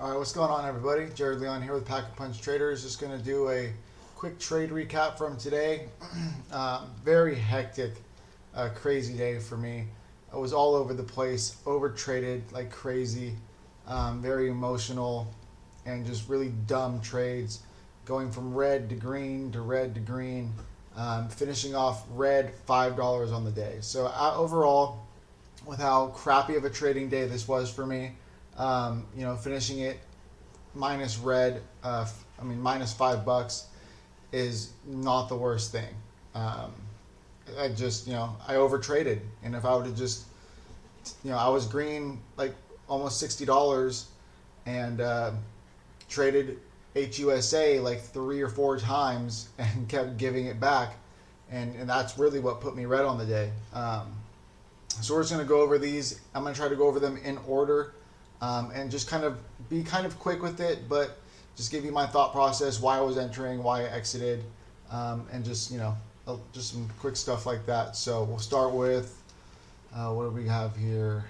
All right, what's going on, everybody? Jared Leon here with Pack-a-Punch Traders. Just going to do a quick trade recap from today. Very hectic, crazy day for me. I was all over the place, over traded like crazy, very emotional, and just really dumb trades. Going from red to green to red to green, finishing off red $5 on the day. So overall, with how crappy of a trading day this was for me, finishing it minus red, minus $5 is not the worst thing. I over traded, and if I would have just, I was green like almost $60 and traded HUSA like 3 or 4 times and kept giving it back, and that's really what put me red on the day. So we're just going to go over these. I'm going to try to go over them in order, and just kind of be kind of quick with it, but just give you my thought process, why I was entering, why I exited, and just some quick stuff like that. So we'll start with what do we have here?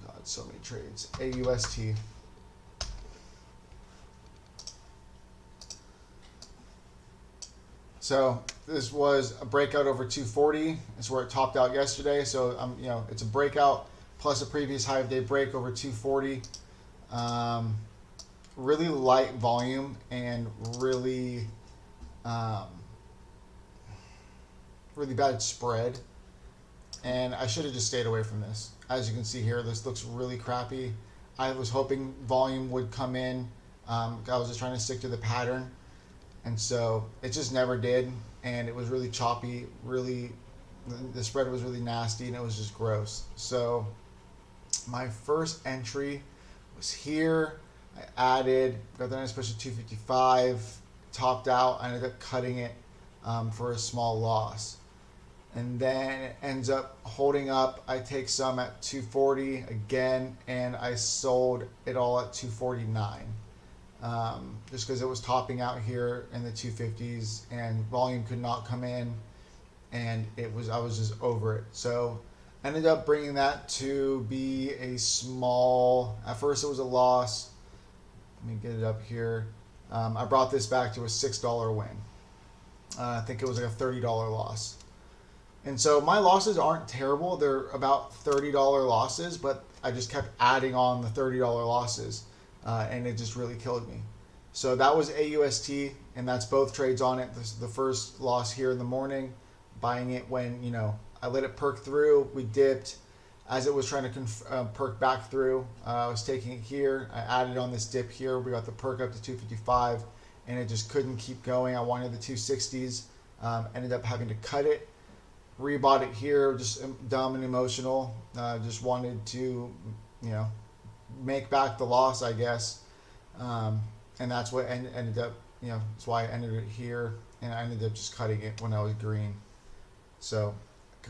God, so many trades. AUST. So this was a breakout over 240. It's where it topped out yesterday. So it's a breakout plus a previous high of day break over 240. Really light volume and really bad spread. And I should have just stayed away from this. As you can see here, this looks really crappy. I was hoping volume would come in. I was just trying to stick to the pattern. And so it just never did, and it was really choppy, the spread was really nasty, and it was just gross. So my first entry was here. I got the nice push to 255, topped out. I ended up cutting it for a small loss. And then it ends up holding up. I take some at 240 again, and I sold it all at 249. Just because it was topping out here in the 250s and volume could not come in, and I was just over it. So I ended up bringing that to be a small, at first it was a loss. Let me get it up here. I brought this back to a $6 win. I think it was like a $30 loss. And so my losses aren't terrible. They're about $30 losses, but I just kept adding on the $30 losses. And it just really killed me. So that was AUST, and that's both trades on it. The first loss here in the morning, buying it when, I let it perk through. We dipped. As it was trying to perk back through, I was taking it here. I added on this dip here. We got the perk up to 255, and it just couldn't keep going. I wanted the 260s. Ended up having to cut it. Rebought it here, just dumb and emotional. Just wanted to, make back the loss, I guess, and that's what ended up. That's why I ended it here, and I ended up just cutting it when I was green. So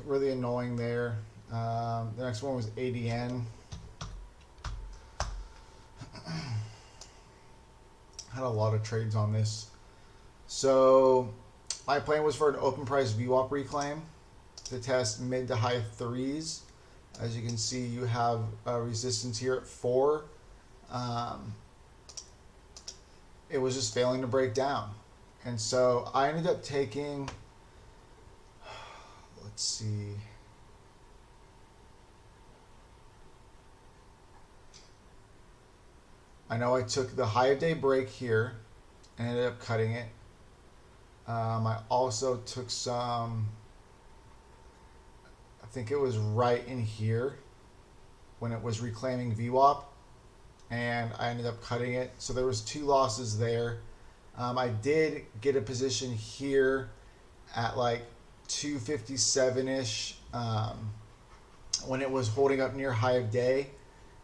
really annoying there. The next one was ADN. Had a lot of trades on this. So my plan was for an open price VWAP reclaim to test mid to high threes. As you can see, you have a resistance here at 4. It was just failing to break down. And so I ended up taking, let's see. I know I took the high of day break here and ended up cutting it. I also took some, I think it was right in here when it was reclaiming VWAP, and I ended up cutting it. So there was 2 losses there. I did get a position here at like 257-ish when it was holding up near high of day,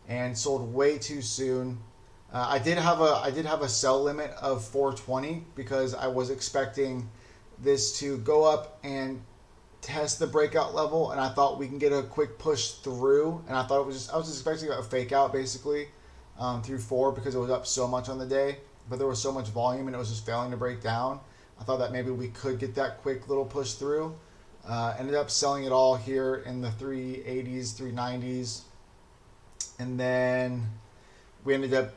and sold way too soon. I did have a sell limit of 420 because I was expecting this to go up and test the breakout level, and I thought we can get a quick push through, and I was just expecting a fake out basically through 4 because it was up so much on the day, but there was so much volume and it was just failing to break down. I thought that maybe we could get that quick little push through. Ended up selling it all here in the 380s, 390s, and then we ended up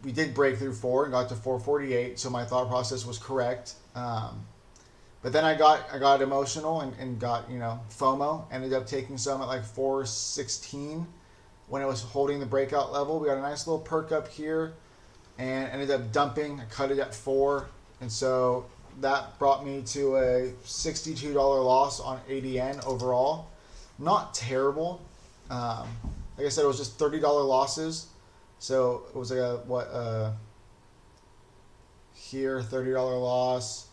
we did break through 4 and got to 448, so my thought process was correct. But then I got emotional and got, FOMO. Ended up taking some at like 416 when it was holding the breakout level. We got a nice little perk up here and ended up dumping. I cut it at 4, and so that brought me to a $62 loss on ADN overall. Not terrible. Like I said, it was just $30 losses. So it was like here $30 loss.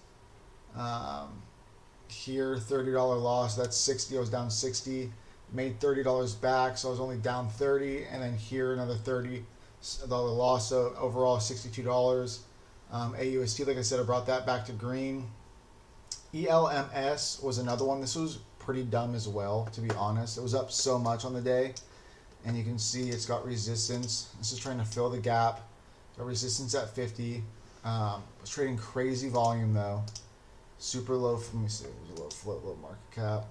Here $30 loss. That's 60. I was down 60. Made $30 back, so I was only down 30. And then here another $30 loss. So overall $62. AUST, like I said, I brought that back to green. ELMS was another one. This was pretty dumb as well, to be honest. It was up so much on the day, and you can see it's got resistance. This is trying to fill the gap. Got resistance at 50. Was trading crazy volume though. Super low. Let me see. It was a low float, low market cap.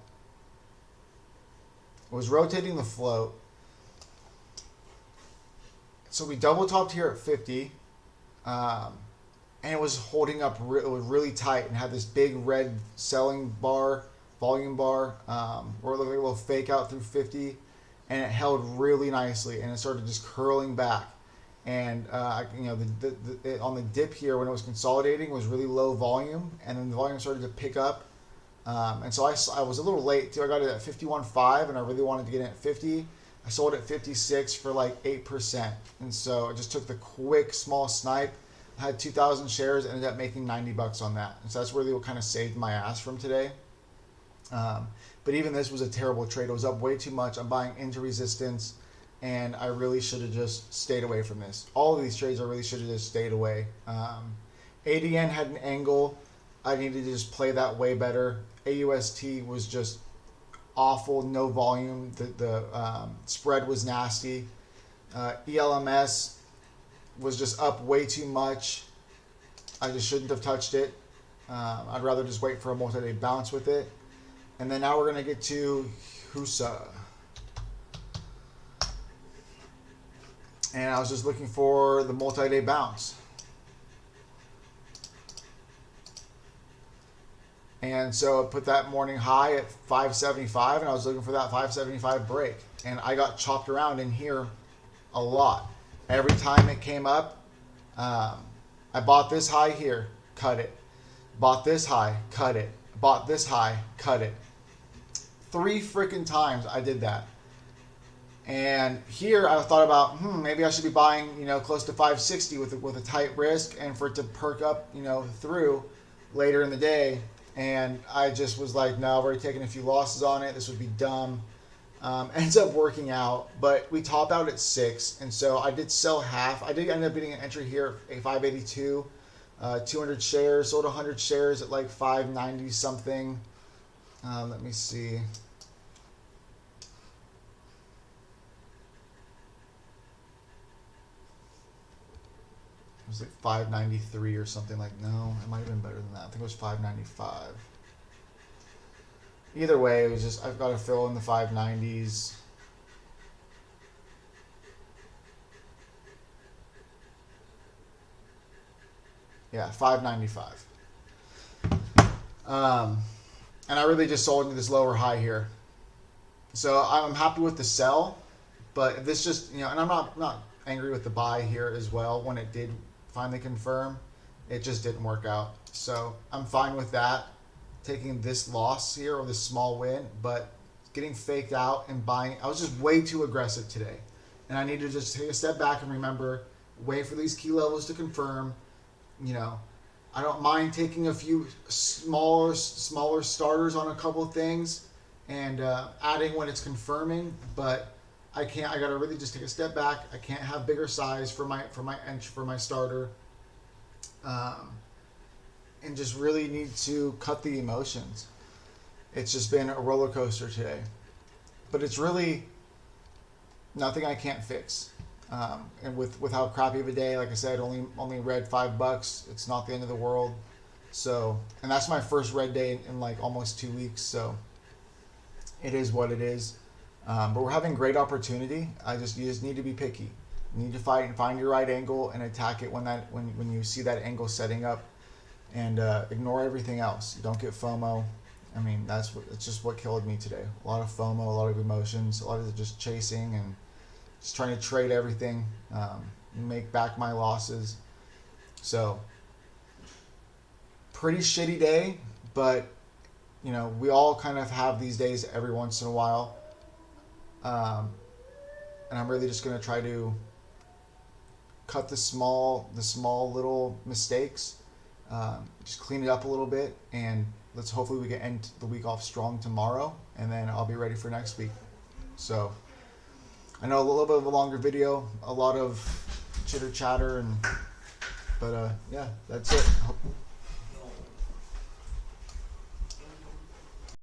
It was rotating the float. So we double topped here at 50. And it was holding up, it was really tight and had this big red selling bar, volume bar, where it looked like a little fake out through 50, and it held really nicely, and it started just curling back. And on the dip here when it was consolidating, it was really low volume, and then the volume started to pick up. And so I was a little late too. I got it at 51.5, and I really wanted to get in at 50. I sold at 56 for like 8%, and so I just took the quick small snipe. Had 2,000 shares, ended up making $90 on that. And so that's really what kind of saved my ass from today. But even this was a terrible trade. It was up way too much. I'm buying into resistance, and I really should have just stayed away from this. All of these trades I really should have just stayed away. ADN had an angle. I needed to just play that way better. AUST was just awful, no volume. The spread was nasty. ELMS was just up way too much. I just shouldn't have touched it. I'd rather just wait for a multi-day bounce with it. And then now we're going to get to HUSA. And I was just looking for the multi-day bounce. And so I put that morning high at 575, and I was looking for that 575 break. And I got chopped around in here a lot. Every time it came up, I bought this high here, cut it. Bought this high, cut it. Bought this high, cut it. 3 freaking times I did that. And here I thought about, maybe I should be buying, close to 560 with a tight risk, and for it to perk up, through later in the day. And I just was like, no, I've already taken a few losses on it. This would be dumb. Ends up working out, but we top out at 6, and so I did sell half. I did end up getting an entry here at 582, 200 shares, sold 100 shares at like 590 something. Let me see. It was like 593 or something. Like, no, it might have been better than that. I think it was 595. Either way, it was just, I've got to fill in the 590s. Yeah, 595. And I really just sold into this lower high here. So I'm happy with the sell, but this just, and I'm not angry with the buy here as well. When it did finally confirm, it just didn't work out. So I'm fine with that. Taking this loss here, or this small win, but getting faked out and buying. I was just way too aggressive today, and I need to just take a step back and remember, wait for these key levels to confirm. I don't mind taking a few smaller starters on a couple of things and adding when it's confirming, but I got to really just take a step back. I can't have bigger size for my starter. And just really need to cut the emotions. It's just been a roller coaster today. But it's really nothing I can't fix. And with how crappy of a day, like I said, only red $5. It's not the end of the world. So, and that's my first red day in like almost 2 weeks. So it is what it is. But we're having great opportunity. You just need to be picky. You need to fight and find your right angle and attack it when you see that angle setting up, and ignore everything else. You don't get FOMO. I mean, it's just what killed me today. A lot of FOMO, a lot of emotions, a lot of just chasing and just trying to trade everything, make back my losses. So, pretty shitty day, but you know, we all kind of have these days every once in a while. And I'm really just going to try to cut the small little mistakes, just clean it up a little bit, and hopefully we can end the week off strong tomorrow, and then I'll be ready for next week. So I know a little bit of a longer video, a lot of chitter chatter, but yeah, that's it.